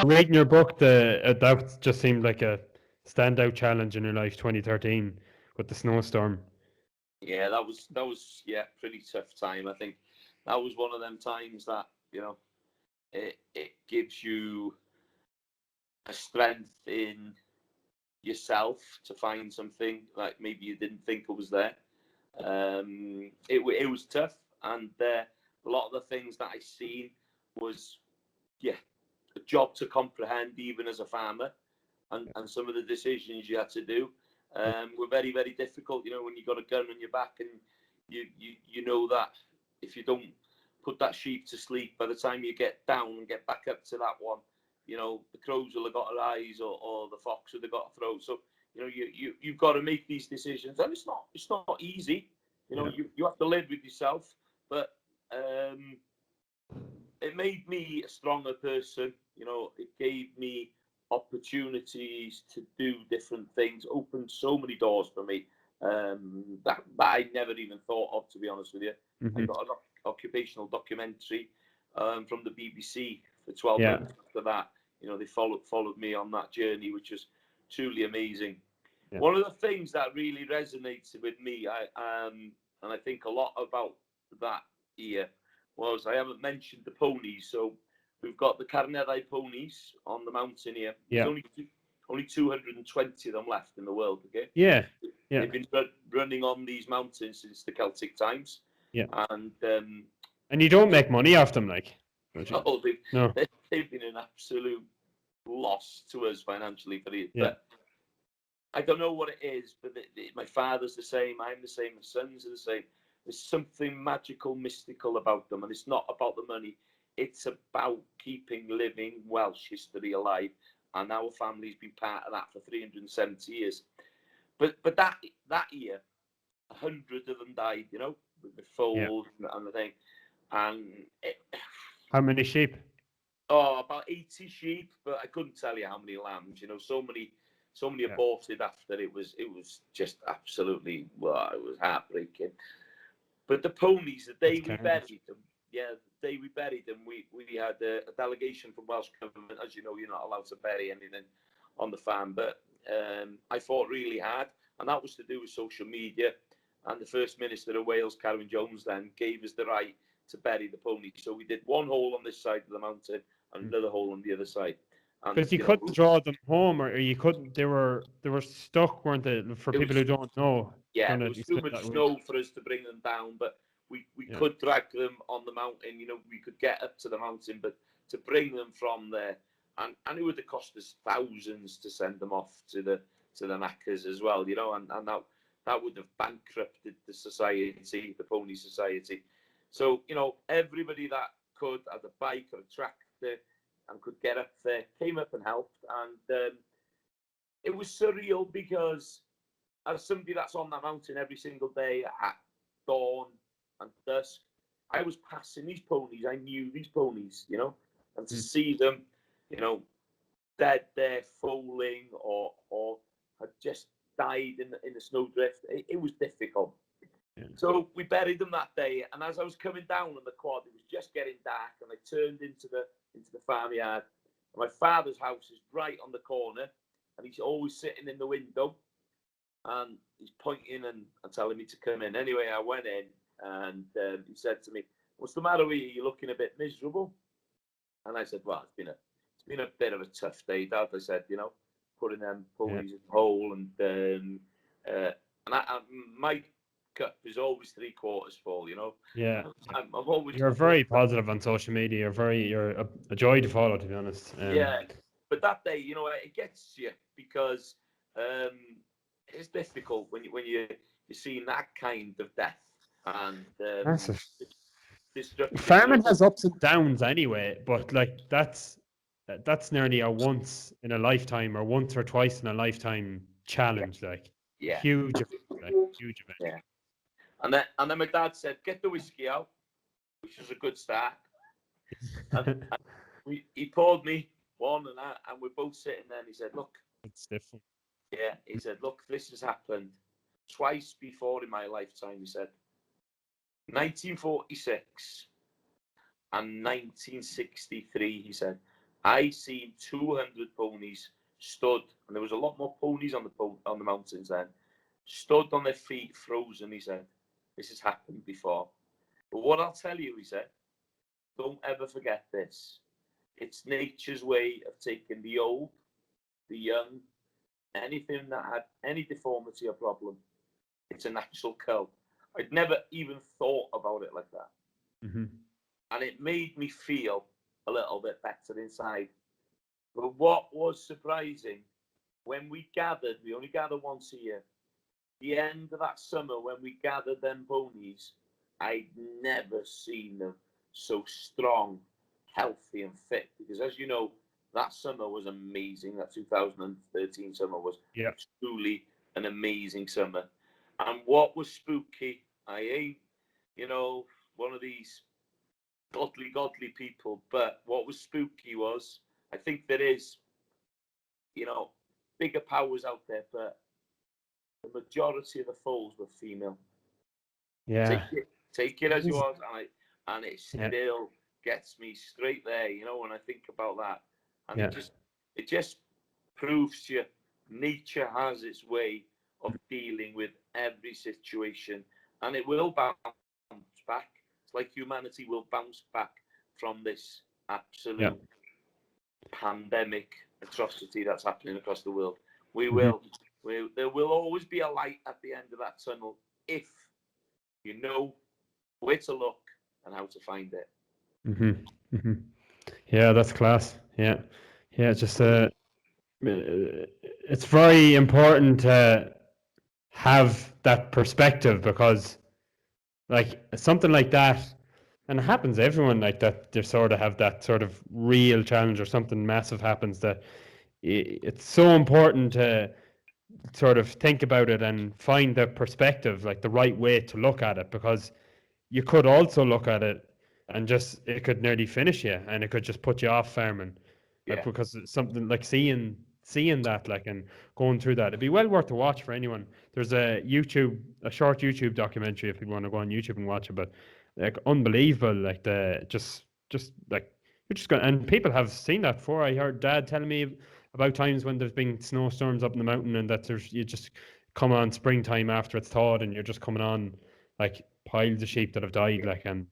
Reading your book, that just seemed like a standout challenge in your life, 2013, with the snowstorm. Yeah, that was pretty tough time. I think that was one of them times that it gives you a strength in yourself to find something like maybe you didn't think it was there. It was tough, and a lot of the things that I seen was a job to comprehend even as a farmer, and some of the decisions you had to do were very, very difficult. When you got a gun on your back and you know that if you don't put that sheep to sleep, by the time you get down and get back up to that one, the crows will have got their eyes, or the fox will have got a throat. So you've got to make these decisions, and it's not easy. You have to live with yourself, but it made me a stronger person. It gave me opportunities to do different things, opened so many doors for me that I never even thought of, to be honest with you. I got an occupational documentary from the BBC for 12 months after that. They followed me on that journey, which was truly amazing. One of the things that really resonates with me, and I think a lot about that year, was I haven't mentioned the ponies. So we've got the Carnedau ponies on the mountain here. There's only 220 of them left in the world. Okay. Yeah. They've been running on these mountains since the Celtic times. Yeah. And you don't make money off them, like. No, they've been an absolute loss to us financially for it. Yeah. But I don't know what it is, but my father's the same, I'm the same, my sons are the same. There's something magical, mystical about them, and it's not about the money. It's about keeping living Welsh history alive, and our family's been part of that for 370 years. But that year, 100 of them died, with the foals and the thing. And how many sheep? About 80 sheep, but I couldn't tell you how many lambs. So many aborted after. It was just absolutely, it was heartbreaking. But the ponies, the day we buried them, we had a delegation from Welsh Government. As you know, you're not allowed to bury anything on the farm, but I fought really hard, and that was to do with social media. And the First Minister of Wales, Gareth Wyn Jones, then gave us the right to bury the ponies. So we did one hole on this side of the mountain and another hole on the other side. Because you couldn't draw them home, or you couldn't. They were stuck, weren't they? For people who don't know. Yeah, there was too much snow for us to bring them down, but we could drag them on the mountain. We could get up to the mountain, but to bring them from there, and it would have cost us thousands to send them off to the knackers as well. And that would have bankrupted the society, the pony society. So everybody that could, had a bike or a tractor and could get up there, came up and helped. And it was surreal because as somebody that's on that mountain every single day at dawn and dusk, I was passing these ponies. I knew these ponies, and to see them, dead there, foaling, or had just died in the snowdrift, it was difficult. Yeah. So we buried them that day, and as I was coming down on the quad, it was just getting dark, and I turned into the farmyard. And my father's house is right on the corner, and he's always sitting in the window, and he's pointing and telling me to come in. Anyway, I went in, and he said to me, "What's the matter with you? You're looking a bit miserable." And I said, "Well, it's been a bit of a tough day, Dad." I said, putting them ponies in the hole, and my cup is always 3/4 full, Yeah. I'm always. You're very positive on social media. You're a joy to follow, to be honest. Yeah, but that day, it gets you because it's difficult when you're seeing that kind of death and massive. destruction. Farming has ups and downs anyway, but like that's nearly a once in a lifetime or once or twice in a lifetime challenge. Huge event. Yeah. And then my dad said, "Get the whiskey out," which was a good start. and he poured me one, and we're both sitting there. And he said, "Look, it's different." Yeah, he said, "Look, this has happened twice before in my lifetime." He said, 1946 and 1963. He said, I seen 200 ponies stood, and there was a lot more ponies on the mountains then, stood on their feet, frozen. He said, "This has happened before." But what I'll tell you, he said, don't ever forget this. It's nature's way of taking the old, the young, anything that had any deformity or problem. It's a natural kill. I'd never even thought about it like that. Mm-hmm. And it made me feel a little bit better inside. But what was surprising, when we only gather once a year, the end of that summer when we gathered them ponies, I'd never seen them so strong, healthy and fit. Because as you know, that summer was amazing. That 2013 summer was truly an amazing summer. And what was spooky, I ain't, one of these godly people, but what was spooky was, I think there is, bigger powers out there, but the majority of the foals were female. Yeah. Take it as you want, and it still gets me straight there, when I think about that. And it just proves to you, nature has its way of dealing with every situation, and it will bounce back. It's like humanity will bounce back from this absolute pandemic atrocity that's happening across the world. We will. There will always be a light at the end of that tunnel if you know where to look and how to find it. Yeah, that's class. Yeah, just it's very important to have that perspective, because like something like that, and it happens to everyone like that, they sort of have that sort of real challenge or something massive happens, that it's so important to sort of think about it and find the perspective, like the right way to look at it, because you could also look at it and just, it could nearly finish you, and it could just put you off farming. Like, because it's something like seeing that, like, and going through that, it'd be well worth a watch for anyone. There's a short YouTube documentary if you want to go on YouTube and watch it, but like unbelievable, like just like, you're just going, and people have seen that before. I heard Dad telling me about times when there's been snowstorms up in the mountain, and that you just come on springtime after it's thawed, and you're just coming on like piles of sheep that have died, like, and